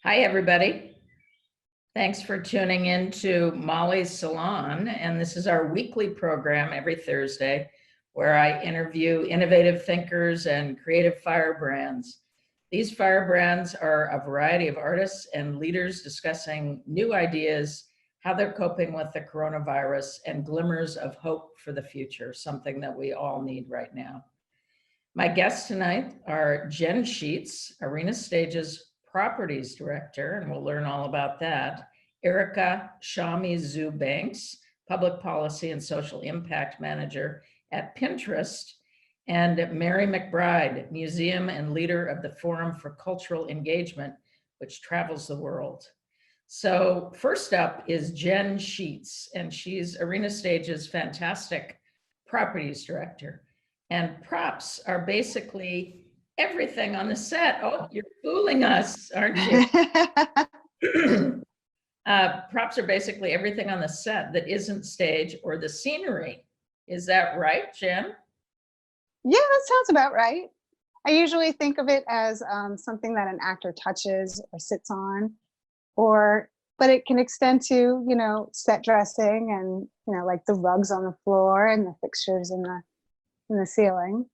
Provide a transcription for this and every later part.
Hi, everybody. Thanks for tuning in to Molly's Salon. And this is our weekly program every Thursday where I interview innovative thinkers and creative firebrands. These firebrands are a variety of artists and leaders discussing new ideas, how they're coping with the coronavirus, and glimmers of hope for the future, something that we all need right now. My guests tonight are Jenn Sheetz, Arena Stage's Properties Director, and we'll learn all about that. Aerica Shimizu Banks, Public Policy and Social Impact Manager at Pinterest, and Mary McBride, Museum and leader of the Forum for Cultural Engagement, which travels the world. So first up is Jenn Sheetz, and she's Arena Stage's fantastic Properties Director. And props are basically everything on the set. Oh, you're fooling us, aren't you? Props are basically everything on the set that isn't stage or the scenery. Is that right, Jenn? Yeah, that sounds about right. I usually think of it as something that an actor touches or sits on, but it can extend to, set dressing and, like the rugs on the floor and the fixtures in the ceiling,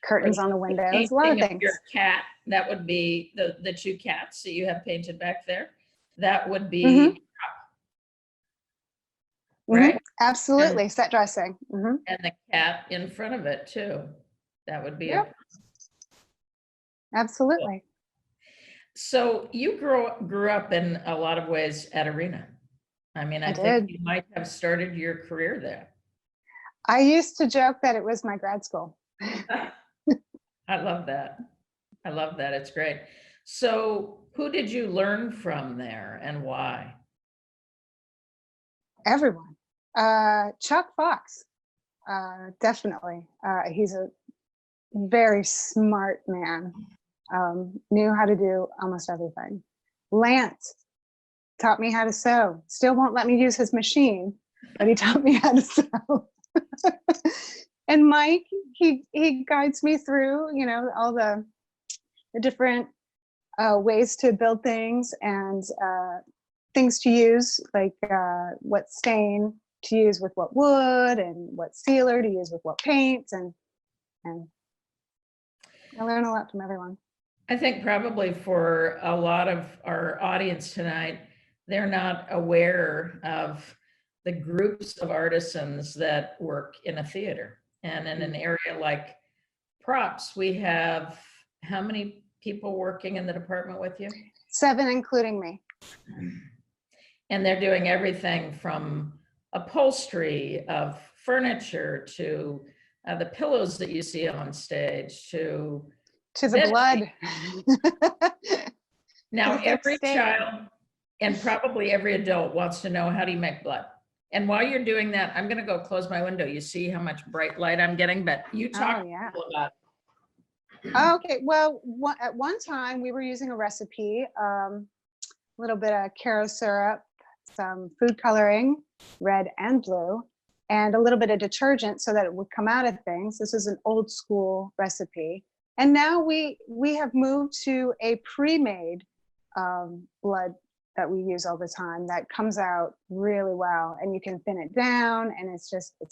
curtains on the windows, a lot of things. Your cat, that would be the two cats that you have painted back there. That would be right? Absolutely, set dressing. And the cat in front of it too. That would be absolutely. So you grew up in a lot of ways at Arena. I mean, I think you might have started your career there. I used to joke that it was my grad school. I love that. I love that. It's great. So who did you learn from there and why? Everyone. Chuck Fox, definitely. He's a very smart man, knew how to do almost everything. Lance taught me how to sew. Still won't let me use his machine, but he taught me how to sew. And Mike, he guides me through, all the different ways to build things and things to use, like what stain to use with what wood and what sealer to use with what paints, and I learn a lot from everyone. I think probably for a lot of our audience tonight, they're not aware of the groups of artisans that work in a theater. And in an area like props, we have how many people working in the department with you? 7, including me. And they're doing everything from upholstery of furniture to the pillows that you see on stage to the blood. Now, every child and probably every adult wants to know, how do you make blood? And while you're doing that, I'm going to go close my window. You see how much bright light I'm getting, but you talk about it. Okay, well, at one time we were using a recipe, a little bit of caro syrup, some food coloring, red and blue, and a little bit of detergent so that it would come out of things. This is an old school recipe. And now we have moved to a pre-made blood that we use all the time that comes out really well, and you can thin it down, and it's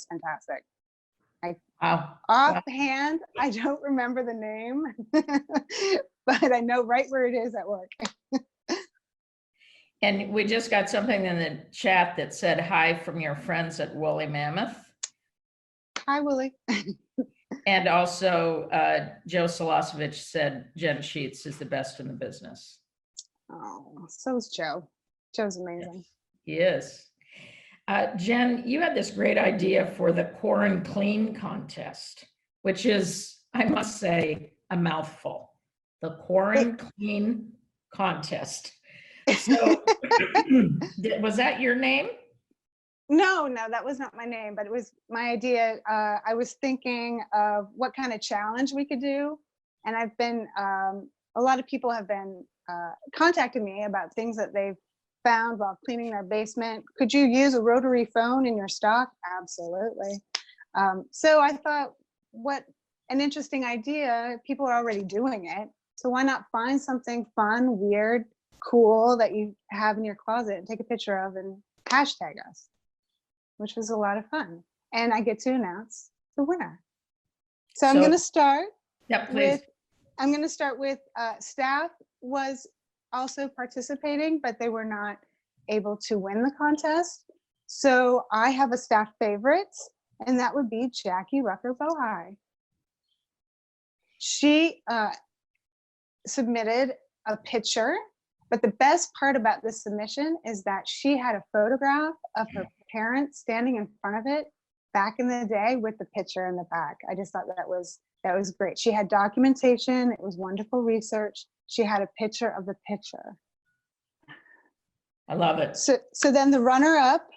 fantastic. Offhand, I don't remember the name, but I know right where it is at work. And we just got something in the chat that said hi from your friends at Woolly Mammoth. Hi, Woolly. And also Joe Solosevich said Jenn Sheetz is the best in the business. Oh, so's Joe. Joe's amazing. He is. Jenn, you had this great idea for the Pour and Clean contest, which is, I must say, a mouthful. The Pour and Clean contest. So, was that your name? No, that was not my name, but it was my idea. I was thinking of what kind of challenge we could do. And I've been, a lot of people have been contacting me about things that they've found while cleaning their basement. Could you use a rotary phone in your stock? Absolutely. So I thought, what an interesting idea. People are already doing it. So why not find something fun, weird, cool that you have in your closet and take a picture of and hashtag us, which was a lot of fun. And I get to announce the winner. So I'm going to start please. with staff was also participating, but they were not able to win the contest. So I have a staff favorite, and that would be Jackie Rucker-Bohai. She submitted a picture, but the best part about this submission is that she had a photograph of her parents standing in front of it back in the day with the picture in the back. I just thought that was great. She had documentation. It was wonderful research. She had a picture of the picture. I love it. So then the runner-up,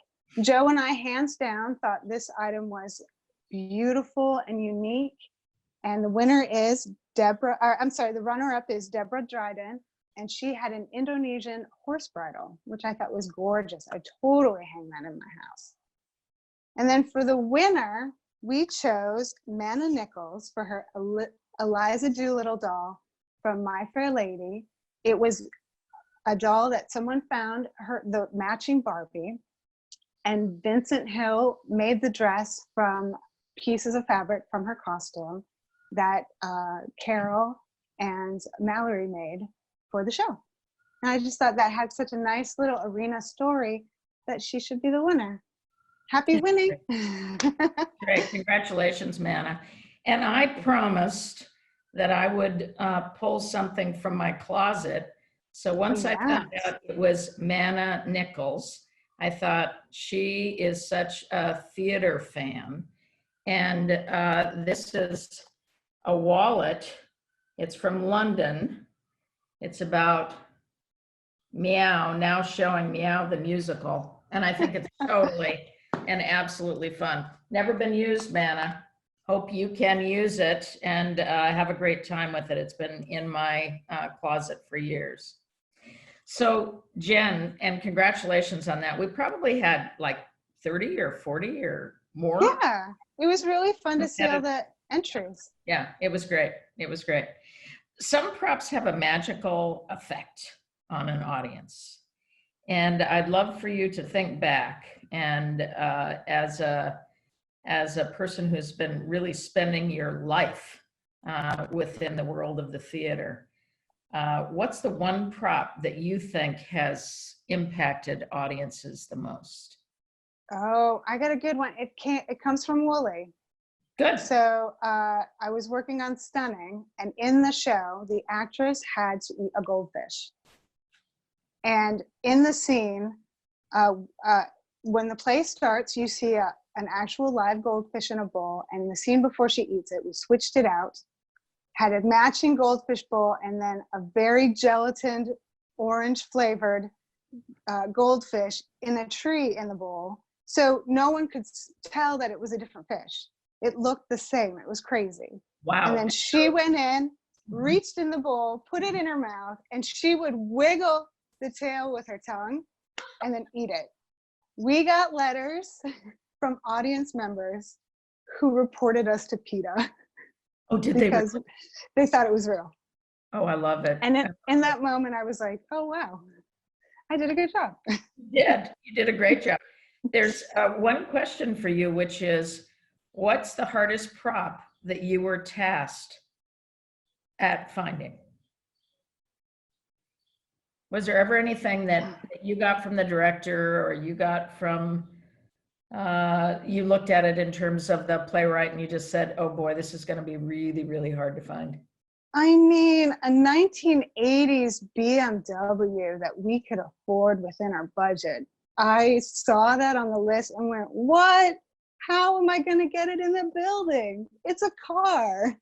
Joe and I hands down thought this item was beautiful and unique. And the winner is the runner-up is Deborah Dryden, and she had an Indonesian horse bridle, which I thought was gorgeous. I totally hang that in my house. And then for the winner, we chose Mana Nichols for her Eliza Doolittle doll from My Fair Lady. It was a doll that someone found the matching Barbie, and Vincent Hill made the dress from pieces of fabric from her costume that Carol and Mallory made for the show. And I just thought that had such a nice little arena story that she should be the winner. Happy winning. Great, congratulations, Mana. And I promised that I would pull something from my closet. So once I found out it was Mana Nichols, I thought she is such a theater fan. And this is a wallet. It's from London. It's about Meow, now showing Meow the musical. And I think it's totally and absolutely fun. Never been used, Mana. Hope you can use it and have a great time with it. It's been in my closet for years. So Jen, and congratulations on that. We probably had like 30 or 40 or more. Yeah, it was really fun to see all the entries. Yeah, it was great. It was great. Some props have a magical effect on an audience. And I'd love for you to think back and as a person who's been really spending your life within the world of the theater, what's the one prop that you think has impacted audiences the most? Oh, I got a good one. It comes from Wooly. Good. So I was working on Stunning, and in the show, the actress had to eat a goldfish. And in the scene, when the play starts, you see an actual live goldfish in a bowl. And in the scene before she eats it, we switched it out, had a matching goldfish bowl, and then a very gelatined, orange flavored goldfish in a tree in the bowl. So no one could tell that it was a different fish. It looked the same. It was crazy. Wow. And then she went in, reached in the bowl, put it in her mouth, and she would wiggle the tail with her tongue and then eat it. We got letters from audience members who reported us to PETA. Oh, did they? Because they thought it was real. Oh, I love it. And in that moment, I was like, oh, wow, I did a good job. You did a great job. There's one question for you, which is, what's the hardest prop that you were tasked at finding? Was there ever anything that you got from the director or you got from, you looked at it in terms of the playwright and you just said, oh boy, this is going to be really, really hard to find? I mean, a 1980s BMW that we could afford within our budget. I saw that on the list and went, what? How am I going to get it in the building? It's a car.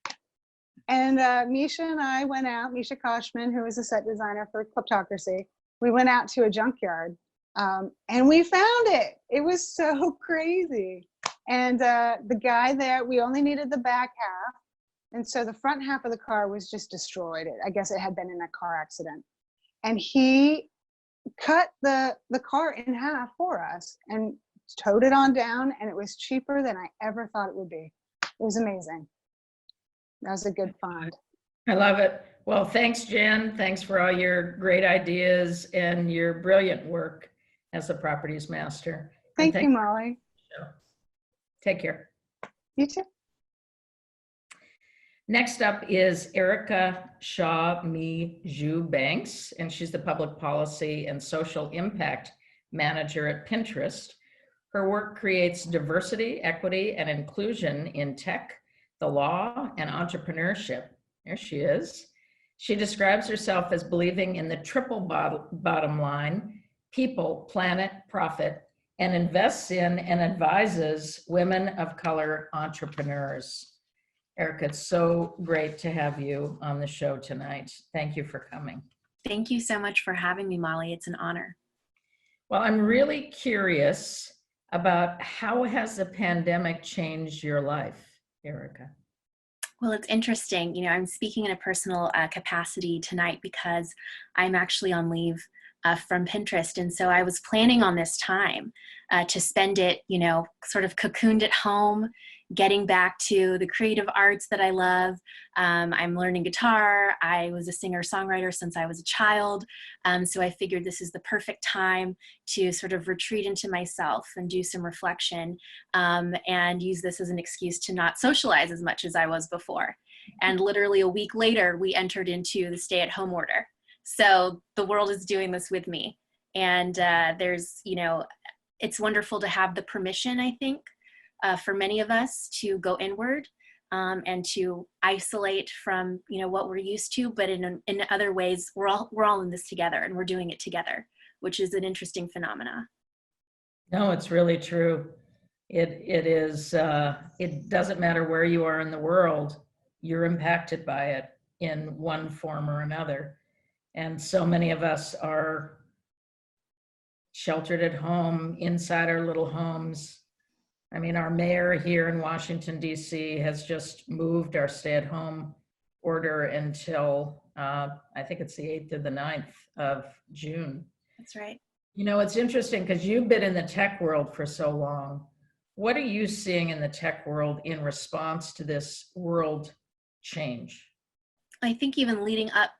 And Misha and I went out, Misha Koshman, who is a set designer for Kleptocracy, we went out to a junkyard and we found it. It was so crazy. And the guy there, we only needed the back half. And so the front half of the car was just destroyed. I guess it had been in a car accident. And he cut the car in half for us and towed it on down. And it was cheaper than I ever thought it would be. It was amazing. That was a good find. I love it. Well, thanks, Jen. Thanks for all your great ideas and your brilliant work as a properties master. And Thank you, Molly. Take care. You too. Next up is Aerica Shimizu Banks, and she's the Public Policy and Social Impact Manager at Pinterest. Her work creates diversity, equity, and inclusion in tech, the law, and entrepreneurship. There she is. She describes herself as believing in the triple bottom line: people, planet, profit, and invests in and advises women of color entrepreneurs. Aerica, it's so great to have you on the show tonight. Thank you for coming. Thank you so much for having me, Molly. It's an honor. Well, I'm really curious about how has the pandemic changed your life, Aerica? Well, it's interesting. You know, I'm speaking in a personal capacity tonight because I'm actually on leave from Pinterest. And so I was planning on this time to spend it, you know, sort of cocooned at home, getting back to the creative arts that I love. I'm learning guitar. I was a singer-songwriter since I was a child. So I figured this is the perfect time to sort of retreat into myself and do some reflection and use this as an excuse to not socialize as much as I was before. And literally a week later, we entered into the stay-at-home order. So the world is doing this with me. And there's, you know, it's wonderful to have the permission, I think, for many of us to go inward and to isolate from, you know, what we're used to, but in other ways, we're all in this together and we're doing it together, which is an interesting phenomena. No, it's really true. It is, it doesn't matter where you are in the world, you're impacted by it in one form or another. And so many of us are sheltered at home, inside our little homes. I mean, our mayor here in Washington, D.C. has just moved our stay-at-home order until, I think it's the 8th or the 9th of June. That's right. You know, it's interesting because you've been in the tech world for so long. What are you seeing in the tech world in response to this world change? I think even leading up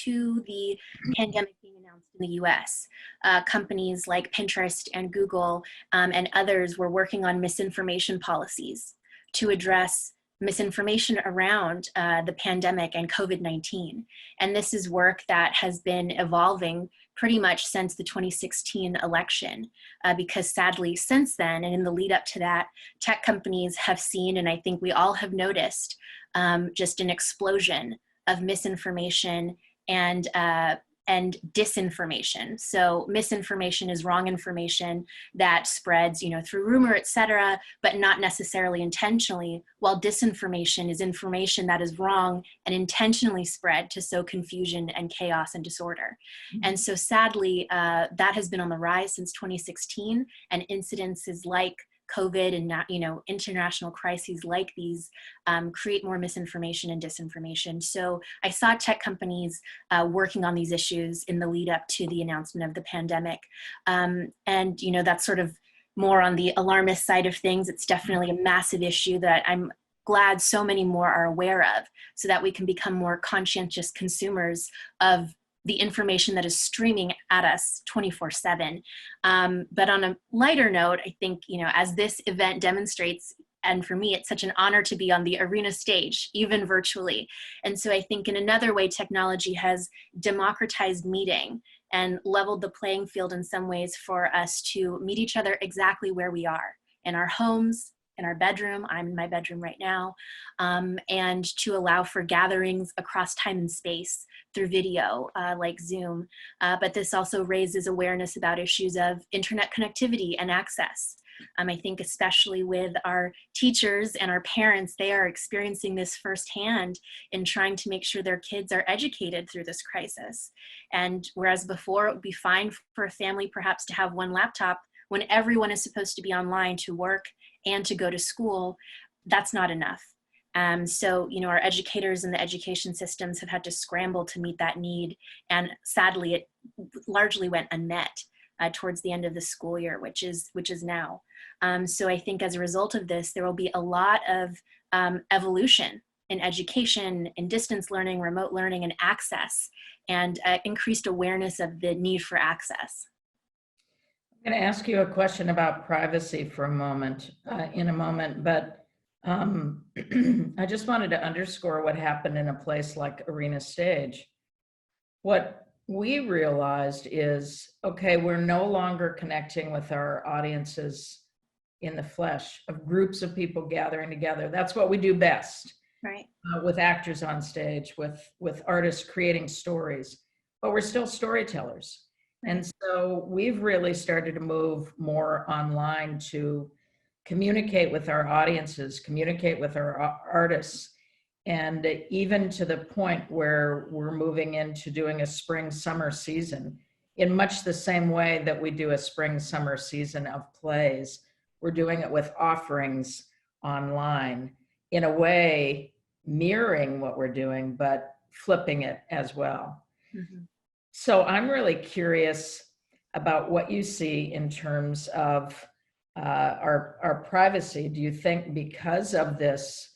to the pandemic being announced in the US, companies like Pinterest and Google and others were working on misinformation policies to address misinformation around the pandemic and COVID-19. And this is work that has been evolving pretty much since the 2016 election, because sadly since then, and in the lead up to that, tech companies have seen, and I think we all have noticed, just an explosion of misinformation and disinformation. So misinformation is wrong information that spreads, you know, through rumor, etc., but not necessarily intentionally, while disinformation is information that is wrong and intentionally spread to sow confusion and chaos and disorder. And so sadly, that has been on the rise since 2016, and incidences like COVID and, you know, international crises like these create more misinformation and disinformation. So I saw tech companies working on these issues in the lead up to the announcement of the pandemic. And, you know, that's sort of more on the alarmist side of things. It's definitely a massive issue that I'm glad so many more are aware of, so that we can become more conscientious consumers of the information that is streaming at us 24/7. But on a lighter note, I think, you know, as this event demonstrates, and for me, it's such an honor to be on the arena stage, even virtually. And so I think in another way, technology has democratized meeting and leveled the playing field in some ways for us to meet each other exactly where we are, in our homes, in our bedroom. I'm in my bedroom right now, and to allow for gatherings across time and space through video, like Zoom. But this also raises awareness about issues of internet connectivity and access. I think especially with our teachers and our parents, they are experiencing this firsthand in trying to make sure their kids are educated through this crisis. And whereas before it would be fine for a family perhaps to have one laptop, when everyone is supposed to be online to work and to go to school, that's not enough. So, you know, our educators and the education systems have had to scramble to meet that need. And sadly, it largely went unmet towards the end of the school year, which is now. So I think as a result of this, there will be a lot of evolution in education, in distance learning, remote learning, and access, and increased awareness of the need for access. I'm going to ask you a question about privacy for a moment, in a moment, but I just wanted to underscore what happened in a place like Arena Stage. What we realized is, okay, we're no longer connecting with our audiences in the flesh of groups of people gathering together. That's what we do best. Right. With actors on stage, with artists creating stories, but we're still storytellers. And so we've really started to move more online to communicate with our audiences, communicate with our artists, and even to the point where we're moving into doing a spring summer season in much the same way that we do a spring summer season of plays. We're doing it with offerings online, in a way mirroring what we're doing, but flipping it as well. Mm-hmm. So I'm really curious about what you see in terms of our privacy. Do you think because of this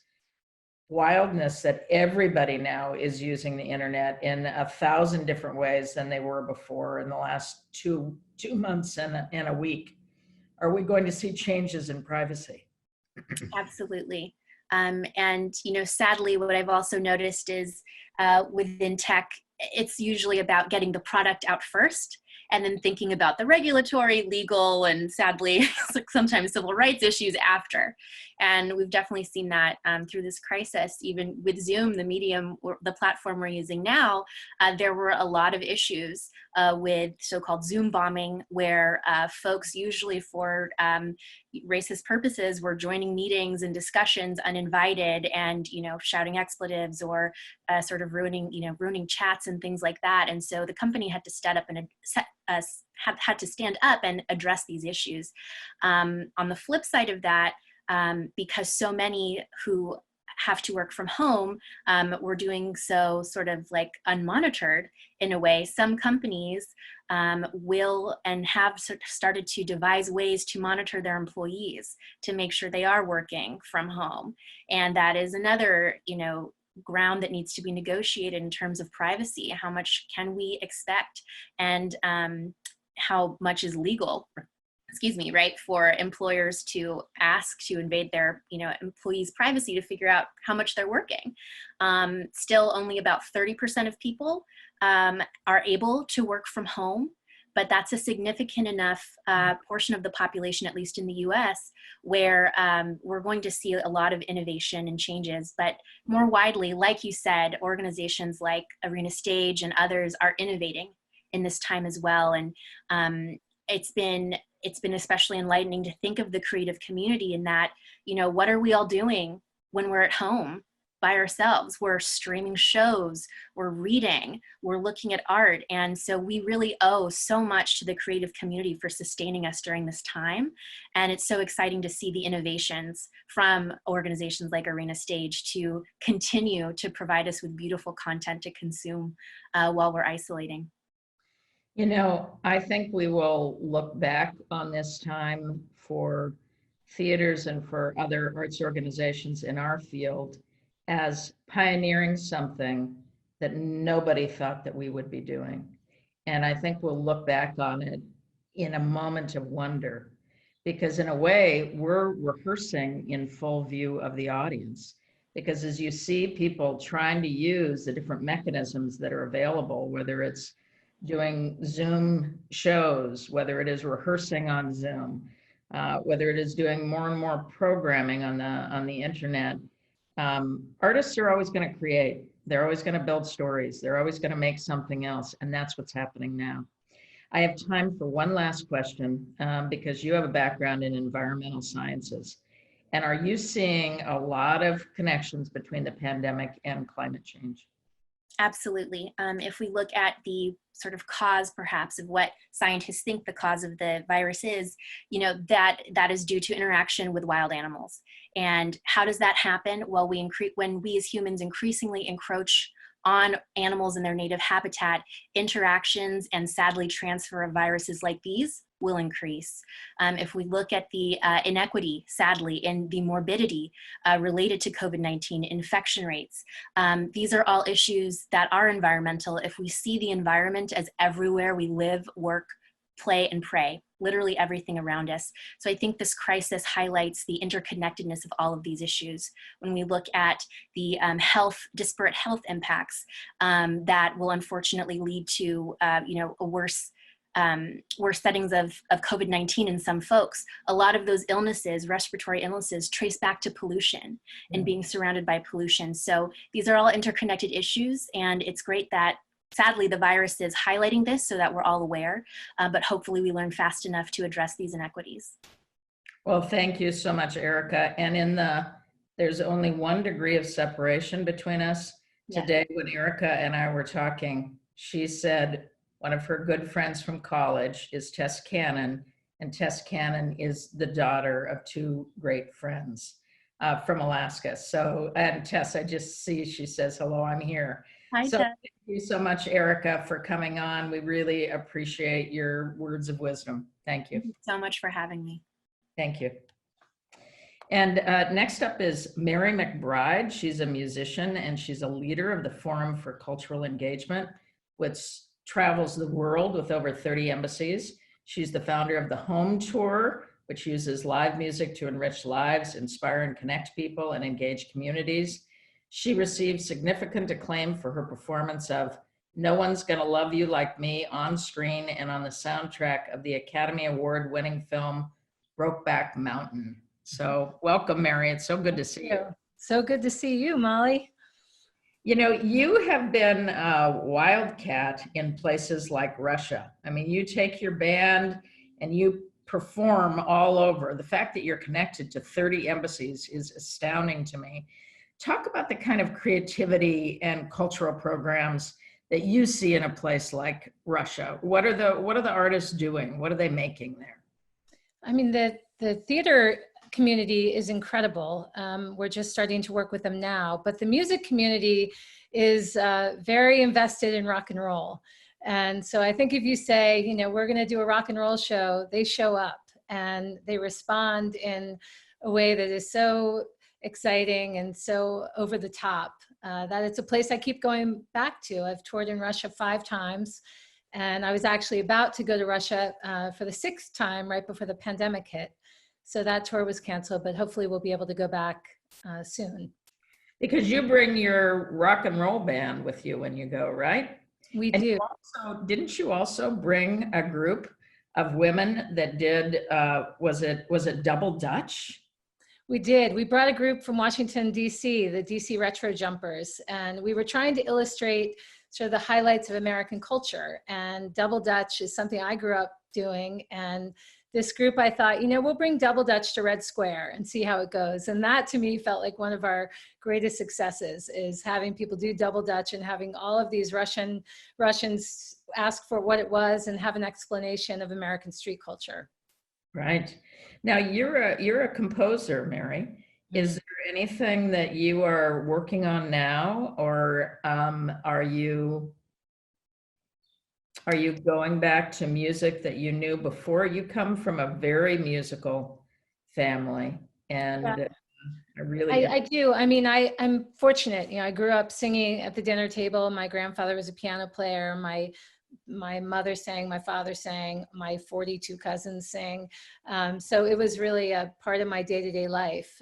wildness that everybody now is using the internet in 1,000 different ways than they were before in the last two months and a week, are we going to see changes in privacy? Absolutely. And, you know, sadly, what I've also noticed is within tech, it's usually about getting the product out first and then thinking about the regulatory, legal, and sadly, sometimes civil rights issues after. And we've definitely seen that through this crisis. Even with Zoom, the medium, or the platform we're using now, there were a lot of issues with so-called Zoom bombing, where folks usually for racist purposes were joining meetings and discussions uninvited and, you know, shouting expletives or sort of ruining chats and things like that. And so the company had to stand up and address these issues. On the flip side of that, because so many who have to work from home were doing so sort of like unmonitored in a way, some companies will and have started to devise ways to monitor their employees to make sure they are working from home. And that is another, you know, ground that needs to be negotiated in terms of privacy. How much can we expect, and how much is legal, right, for employers to ask to invade their, you know, employees' privacy to figure out how much they're working. Still only about 30% of people are able to work from home, but that's a significant enough portion of the population, at least in the US, where we're going to see a lot of innovation and changes. But more widely, like you said, organizations like Arena Stage and others are innovating in this time as well. And it's been especially enlightening to think of the creative community in that, you know, what are we all doing when we're at home by ourselves? We're streaming shows, we're reading, we're looking at art. And so we really owe so much to the creative community for sustaining us during this time. And it's so exciting to see the innovations from organizations like Arena Stage to continue to provide us with beautiful content to consume while we're isolating. You know, I think we will look back on this time for theaters and for other arts organizations in our field as pioneering something that nobody thought that we would be doing. And I think we'll look back on it in a moment of wonder, because in a way, we're rehearsing in full view of the audience. Because as you see people trying to use the different mechanisms that are available, whether it's doing Zoom shows, whether it is rehearsing on Zoom, whether it is doing more and more programming on the internet, artists are always going to create. They're always going to build stories. They're always going to make something else, and that's what's happening now. I have time for one last question, because you have a background in environmental sciences. And are you seeing a lot of connections between the pandemic and climate change? Absolutely. If we look at the sort of cause, perhaps, of what scientists think the cause of the virus is, you know, that is due to interaction with wild animals. And how does that happen? Well, when we as humans increasingly encroach on animals in their native habitat, interactions and sadly transfer of viruses like these will increase. If we look at the inequity, sadly, in the morbidity related to COVID-19, infection rates, these are all issues that are environmental. If we see the environment as everywhere we live, work, play, and pray, literally everything around us. So I think this crisis highlights the interconnectedness of all of these issues. When we look at the disparate health impacts that will unfortunately lead to, a worse settings of COVID-19 in some folks, a lot of those illnesses, respiratory illnesses, trace back to pollution and being surrounded by pollution. So these are all interconnected issues, and it's great that sadly the virus is highlighting this so that we're all aware, but hopefully we learn fast enough to address these inequities. Well, thank you so much, Aerica. And there's only 1 degree of separation between us. Today, when Aerica and I were talking, she said one of her good friends from college is Tess Cannon, and Tess Cannon is the daughter of 2 great friends from Alaska. So, and Tess, I just see, she says, hello, I'm here. Hi, So Tess. thank you so much, Aerica, for coming on. We really appreciate your words of wisdom. Thank you. Thank you so much for having me. Thank you. And next up is Mary McBride. She's a musician and she's a leader of the Forum for Cultural Engagement, which travels the world with over 30 embassies. She's the founder of the Home Tour, which uses live music to enrich lives, inspire and connect people, and engage communities. She received significant acclaim for her performance of No One's Gonna Love You Like Me on screen and on the soundtrack of the Academy Award-winning film Brokeback Mountain. So welcome, Mary. It's so good to see you. So good to see you, Molly. You know, you have been a wildcat in places like Russia. I mean, you take your band and you perform all over. The fact that you're connected to 30 embassies is astounding to me. Talk about the kind of creativity and cultural programs that you see in a place like Russia. What are the artists doing? What are they making there? I mean, the theater community is incredible. We're just starting to work with them now, but the music community is very invested in rock and roll. And so I think if you say, you know, we're going to do a rock and roll show, they show up and they respond in a way that is so exciting and so over the top that it's a place I keep going back to. I've toured in Russia 5 times, and I was actually about to go to Russia for the 6th time right before the pandemic hit. So that tour was canceled, but hopefully we'll be able to go back soon. Because you bring your rock and roll band with you when you go, right? We And do. didn't you also bring a group of women that did, was it double Dutch? We did. We brought a group from Washington, D.C., the D.C. Retro Jumpers, and we were trying to illustrate sort of the highlights of American culture. And double Dutch is something I grew up doing. And this group, I thought, you know, we'll bring double Dutch to Red Square and see how it goes. And that to me felt like one of our greatest successes, is having people do double Dutch and having all of these Russians ask for what it was and have an explanation of American street culture. Right. Now you're a composer, Mary. Is there anything that you are working on now, or are you going back to music that you knew before? You come from a very musical family, and Yeah. I I do. I mean, I'm fortunate. You know, I grew up singing at the dinner table. My grandfather was a piano player. My mother sang, my father sang, my 42 cousins sang. So it was really a part of my day-to-day life.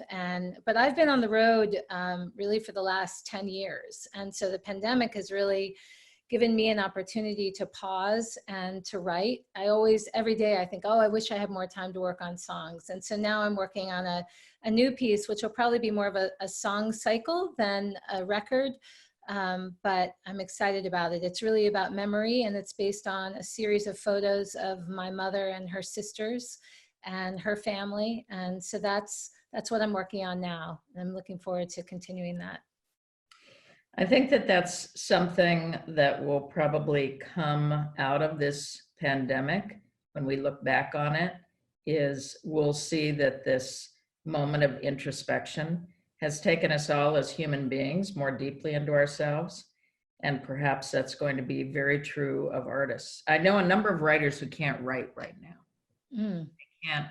But I've been on the road really for the last 10 years. And so the pandemic has really given me an opportunity to pause and to write. Every day I think, oh, I wish I had more time to work on songs. And so now I'm working on a new piece, which will probably be more of a song cycle than a record. But I'm excited about it. It's really about memory, and it's based on a series of photos of my mother and her sisters and her family. And so that's what I'm working on now. And I'm looking forward to continuing that. I think that that's something that will probably come out of this pandemic. When we look back on it, is we'll see that this moment of introspection has taken us all as human beings more deeply into ourselves. And perhaps that's going to be very true of artists. I know a number of writers who can't write right now. Mm. Can't,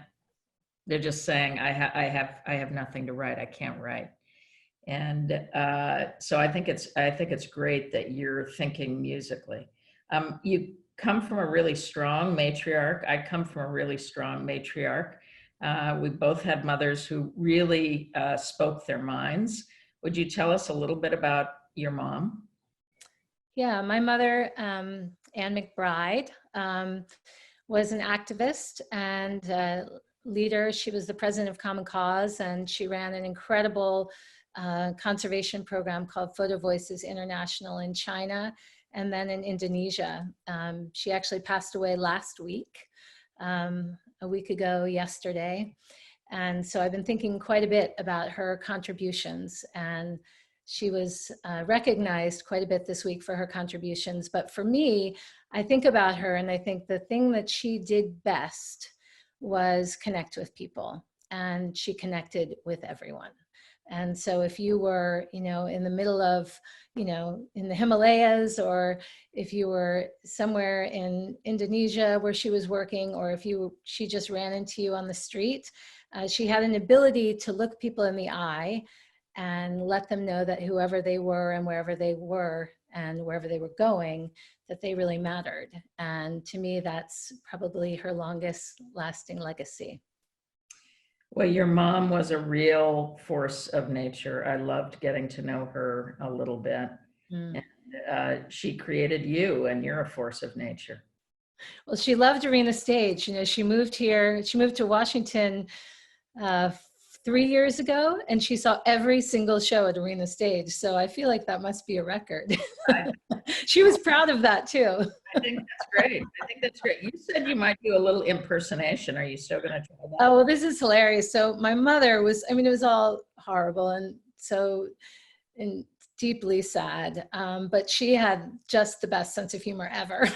they're just saying, I have nothing to write. I can't write. And so I think it's great that you're thinking musically. You come from a really strong matriarch. I come from a really strong matriarch. We both had mothers who really spoke their minds. Would you tell us a little bit about your mom? Yeah, my mother, Ann McBride, was an activist and leader. She was the president of Common Cause, and she ran an incredible conservation program called Photo Voices International in China and then in Indonesia. She actually passed away last week, a week ago yesterday. And so I've been thinking quite a bit about her contributions, and she was recognized quite a bit this week for her contributions. But for me, I think about her and I think the thing that she did best was connect with people, and she connected with everyone. And so if you were, you know, in the middle of, you know, in the Himalayas, or if you were somewhere in Indonesia where she was working, or if she just ran into you on the street, she had an ability to look people in the eye and let them know that whoever they were and wherever they were and wherever they were going, that they really mattered. And to me, that's probably her longest lasting legacy. Well, your mom was a real force of nature. I loved getting to know her a little bit. Mm. And she created you, and you're a force of nature. Well, she loved Arena Stage. You know, she moved to Washington 3 years ago, and she saw every single show at Arena Stage. So I feel like that must be a record. She was proud of that too. I think that's great. I think that's great. You said you might do a little impersonation. Are you still going to try that? Oh, well, this is hilarious. So my mother was, I mean, it was all horrible and so deeply sad, but she had just the best sense of humor ever.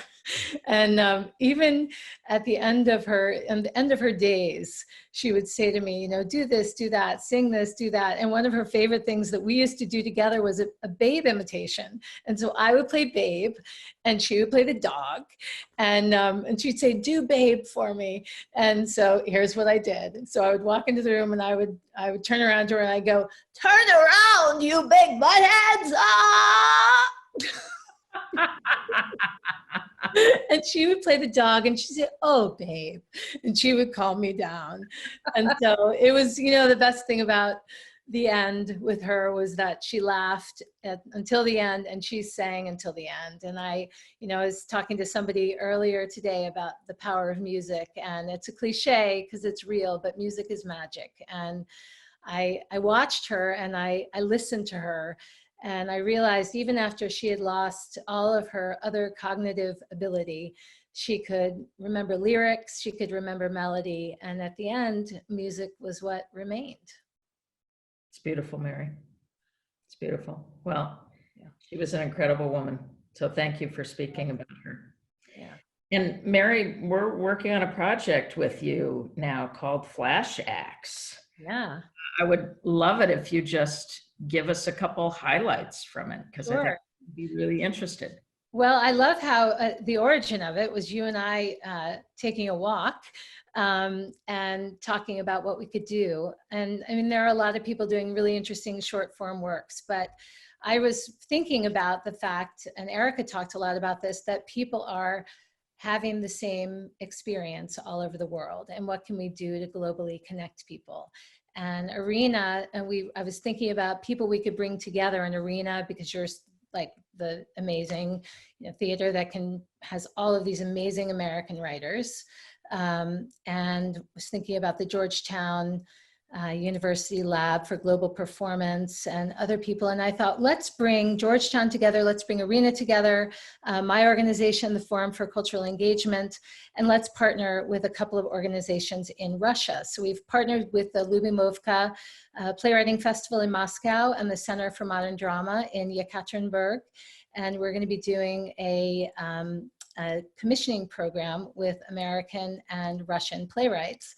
And even at the end of her days, she would say to me, you know, do this, do that, sing this, do that. And one of her favorite things that we used to do together was a Babe imitation. And so I would play Babe and she would play the dog, and she'd say, do Babe for me. And so here's what I did. So I would walk into the room and I would turn around to her and I go, turn around, you big buttheads. Ah! And she would play the dog and she'd say, oh, babe. And she would calm me down. And so it was, you know, the best thing about the end with her was that she laughed until the end and she sang until the end. And I, you know, I was talking to somebody earlier today about the power of music, and it's a cliche because it's real, but music is magic. And I watched her and I listened to her. And I realized even after she had lost all of her other cognitive ability, she could remember lyrics, she could remember melody. And at the end, music was what remained. It's beautiful, Mary. It's beautiful. Well, she was an incredible woman. So thank you for speaking about her. Yeah. And Mary, we're working on a project with you now called Flash Acts. Yeah. I would love it if you just give us a couple highlights from it, because Sure. I think I'd be really interested. Well, I love how the origin of it was you and I taking a walk and talking about what we could do. And I mean, there are a lot of people doing really interesting short form works, but I was thinking about the fact, and Aerica talked a lot about this, that people are having the same experience all over the world. And what can we do to globally connect people? And Arena, and I was thinking about people we could bring together in Arena, because you're like the amazing, you know, theater that has all of these amazing American writers. And was thinking about the Georgetown University Lab for Global Performance and other people. And I thought, let's bring Georgetown together, let's bring Arena together, my organization, the Forum for Cultural Engagement, and let's partner with a couple of organizations in Russia. So we've partnered with the Lubimovka Playwriting Festival in Moscow and the Center for Modern Drama in Yekaterinburg. And we're going to be doing a commissioning program with American and Russian playwrights.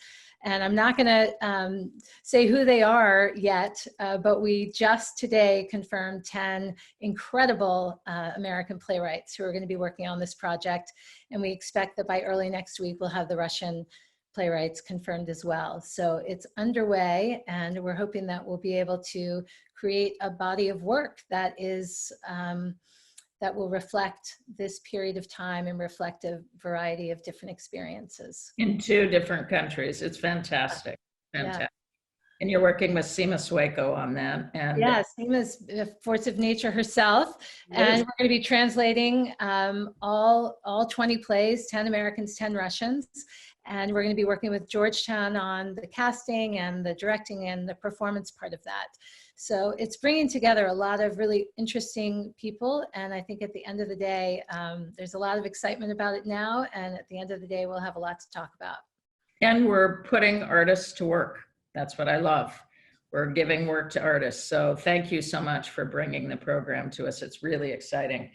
And I'm not going to say who they are yet, but we just today confirmed 10 incredible American playwrights who are going to be working on this project. And we expect that by early next week, we'll have the Russian playwrights confirmed as well. So it's underway, and we're hoping that we'll be able to create a body of work that is that will reflect this period of time and reflect a variety of different experiences. In 2 different countries. It's fantastic. Fantastic. Yeah. And you're working with Seema Sueko on that. And Yes, Seema's a force of nature herself. And we're going to be translating all 20 plays, 10 Americans, 10 Russians. And we're going to be working with Georgetown on the casting and the directing and the performance part of that. So it's bringing together a lot of really interesting people. And I think at the end of the day, there's a lot of excitement about it now. And at the end of the day, we'll have a lot to talk about. And we're putting artists to work. That's what I love. We're giving work to artists. So thank you so much for bringing the program to us. It's really exciting.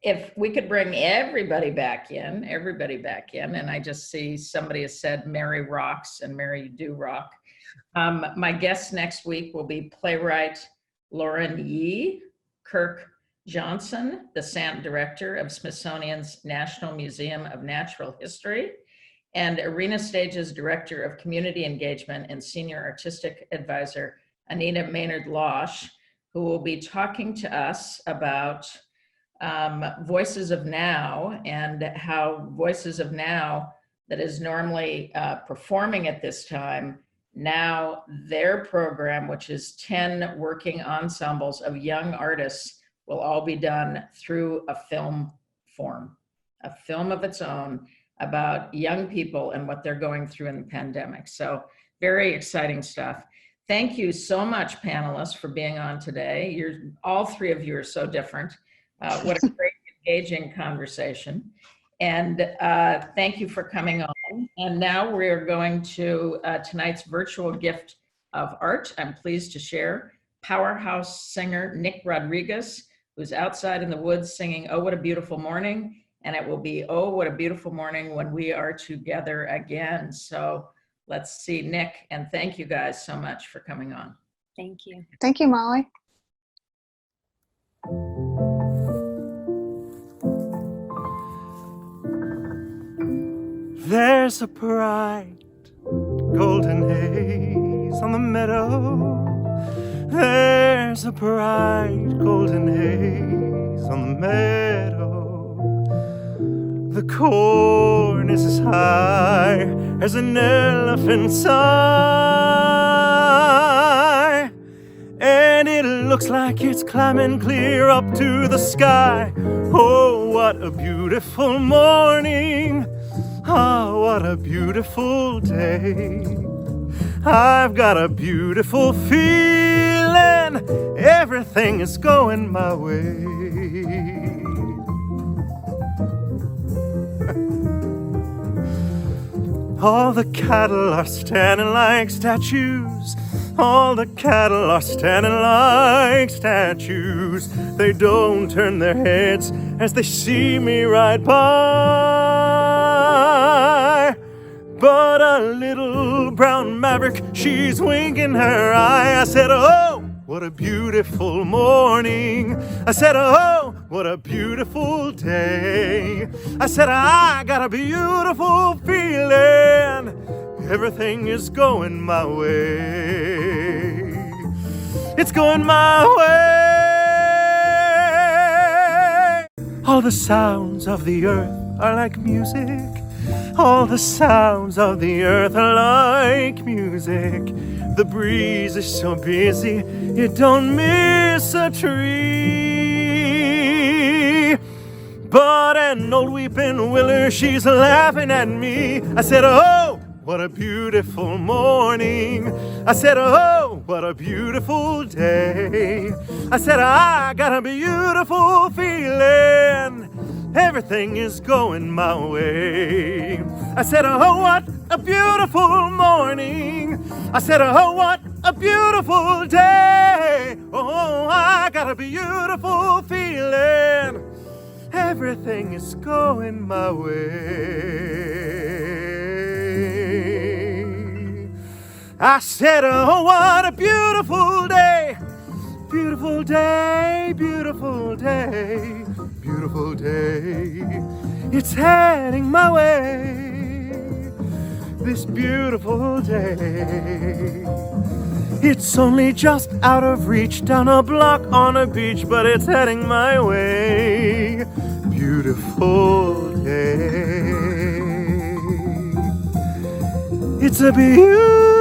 If we could bring everybody back in, and I just see somebody has said Mary rocks, and Mary, you do rock. My guest next week will be playwright Lauren Yee, Kirk Johnson, the SANT director of Smithsonian's National Museum of Natural History, and Arena Stage's Director of Community Engagement and Senior Artistic Advisor, Anita Maynard-Losh, who will be talking to us about Voices of Now, and how Voices of Now, that is normally performing at this time, now their program, which is 10 working ensembles of young artists, will all be done through a film form, a film of its own, about young people and what they're going through in the pandemic. So very exciting stuff. Thank you so much, panelists, for being on today. All 3 of you are so different. What a great, engaging conversation. And thank you for coming on. And now we're going to tonight's virtual gift of art. I'm pleased to share powerhouse singer Nick Rodriguez, who's outside in the woods singing "Oh, What a Beautiful Morning." And it will be, oh, what a beautiful morning when we are together again. So let's see, Nick, and thank you guys so much for coming on. Thank you. Thank you, Molly. There's a bright golden haze on the meadow. There's a bright golden haze on the meadow. The corn is as high as an elephant's eye, and it looks like it's climbing clear up to the sky. Oh, what a beautiful morning. Oh, what a beautiful day. I've got a beautiful feeling. Everything is going my way. All the cattle are standing like statues. All the cattle are standing like statues. They don't turn their heads as they see me ride by. But a little brown maverick, she's winking her eye. I said, oh, what a beautiful morning. I said, oh, what a beautiful day. I said, I got a beautiful feeling. Everything is going my way. It's going my way. All the sounds of the earth are like music. All the sounds of the earth are like music. The breeze is so busy, it don't miss a tree. But an old weeping willow, she's laughing at me. I said, oh, what a beautiful morning. I said, oh, what a beautiful day. I said, I got a beautiful feeling. Everything is going my way. I said, oh, what a beautiful morning. I said, oh, what a beautiful day. Oh, I got a beautiful feeling. Everything is going my way. I said, oh, what a beautiful day. Beautiful day, beautiful day, beautiful day. It's heading my way. this beautiful day. It's only just out of reach, down a block on a beach, but it's heading my way. Beautiful day. It's a beautiful